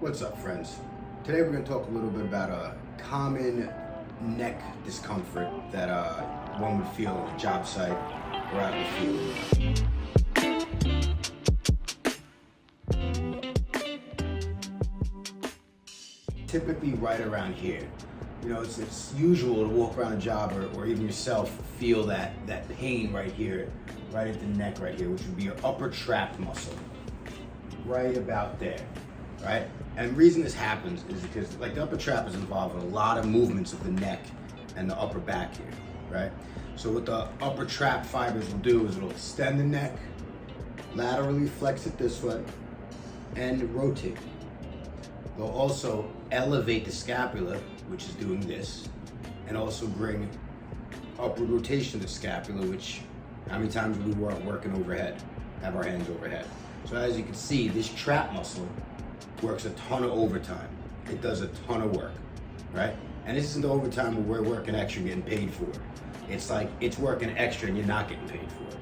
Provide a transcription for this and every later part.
What's up, friends? Today we're going to talk a little bit about a common neck discomfort that one would feel on a job site or out in the field. Typically right around here. You know, it's usual to walk around a job or even yourself feel that pain right here, right at the neck right here, which would be your upper trap muscle, right about there, right? And the reason this happens is because like the upper trap is involved with a lot of movements of the neck and the upper back here, right? So what the upper trap fibers will do is it'll extend the neck, laterally flex it this way, and rotate. They'll also elevate the scapula, which is doing this, and also bring upward rotation to the scapula, which how many times we were working overhead, have our hands overhead. So as you can see, this trap muscle works a ton of overtime. It does a ton of work, right? And this isn't the overtime where we're working extra and getting paid for it. It's like it's working extra and you're not getting paid for it.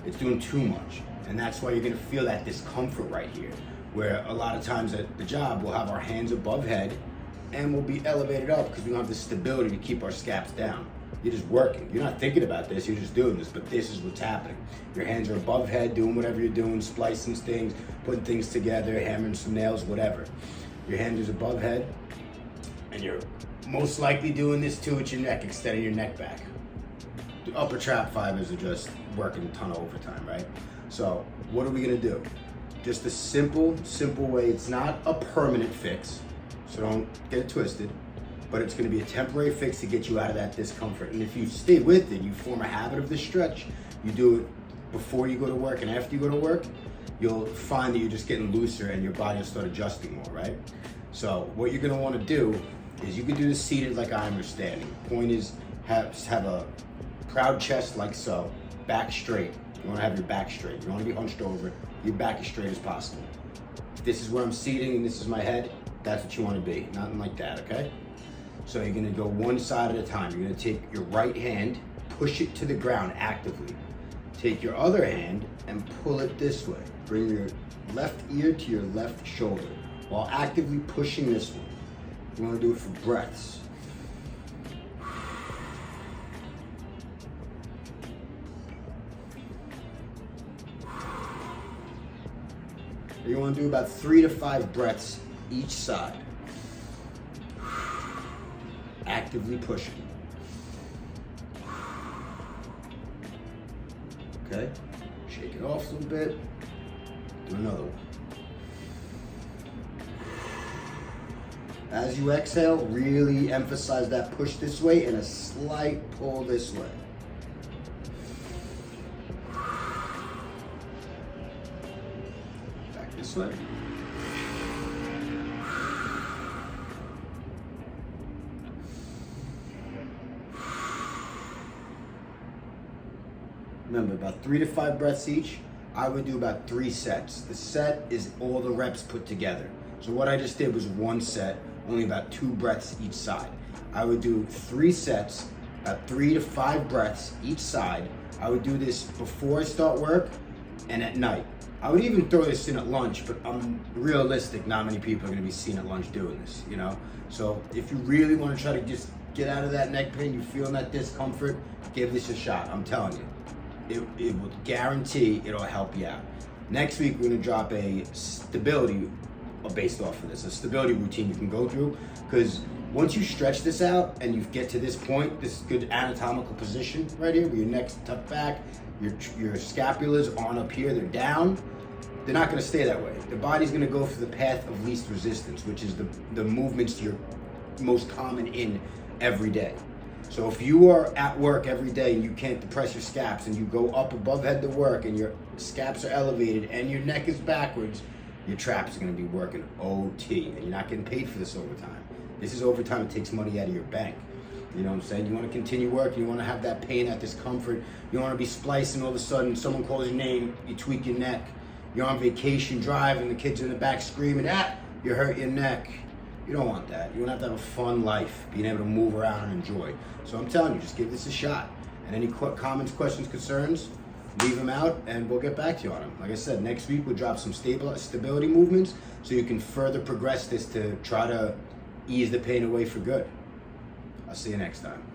It's doing too much. And that's why you're gonna feel that discomfort right here, where a lot of times at the job, we'll have our hands above head and we'll be elevated up because we don't have the stability to keep our scaps down. You're just working. You're not thinking about this, you're just doing this, but this is what's happening. Your hands are above head, doing whatever you're doing, splicing things, putting things together, hammering some nails, whatever. Your hand is above head, and you're most likely doing this too with your neck, extending your neck back. The upper trap fibers are just working a ton of overtime, right? So what are we gonna do? Just a simple way. It's not a permanent fix, so don't get it twisted. But it's going to be a temporary fix to get you out of that discomfort. And if you stay with it, you form a habit of the stretch, you do it before you go to work and after you go to work, you'll find that you're just getting looser and your body will start adjusting more, right? So what you're going to want to do is you can do this seated like I am or standing. The point is have a proud chest like so, back straight. You want to have your back straight. You don't want to be hunched over. Your back as straight as possible. If this is where I'm seating and this is my head, that's what you want to be. Nothing like that, okay? So you're gonna go one side at a time. You're gonna take your right hand, push it to the ground actively. Take your other hand and pull it this way. Bring your left ear to your left shoulder while actively pushing this one. You wanna do it for breaths. You wanna do about 3 to 5 breaths each side. Actively pushing. Okay, shake it off a little bit. Do another one. As you exhale, really emphasize that push this way and a slight pull this way. Back this way. Remember, about 3 to 5 breaths each. I would do about 3 sets. The set is all the reps put together. So what I just did was 1 set, only about 2 breaths each side. I would do 3 sets, about 3 to 5 breaths each side. I would do this before I start work and at night. I would even throw this in at lunch, but I'm realistic, not many people are gonna be seen at lunch doing this, you know? So if you really wanna try to just get out of that neck pain, you feeling that discomfort, give this a shot, I'm telling you. It will guarantee it'll help you out. Next week, we're gonna drop a stability based off of this, a stability routine you can go through, because once you stretch this out and you get to this point, this good anatomical position right here, where your neck's tucked back, your scapulas aren't up here, they're down, they're not gonna stay that way. The body's gonna go for the path of least resistance, which is the movements you're most common in every day. So if you are at work every day and you can't depress your scaps and you go up above head to work and your scaps are elevated and your neck is backwards, your traps are gonna be working OT and you're not getting paid for this overtime. This is overtime that takes money out of your bank. You know what I'm saying? You wanna continue working, you wanna have that pain, that discomfort. You don't wanna be splicing all of a sudden, someone calls your name, you tweak your neck. You're on vacation driving, the kids in the back screaming, you hurt your neck. You don't want that. You want to have a fun life, being able to move around and enjoy. So I'm telling you, just give this a shot. And any comments, questions, concerns, leave them out, and we'll get back to you on them. Like I said, next week we'll drop some stability movements so you can further progress this to try to ease the pain away for good. I'll see you next time.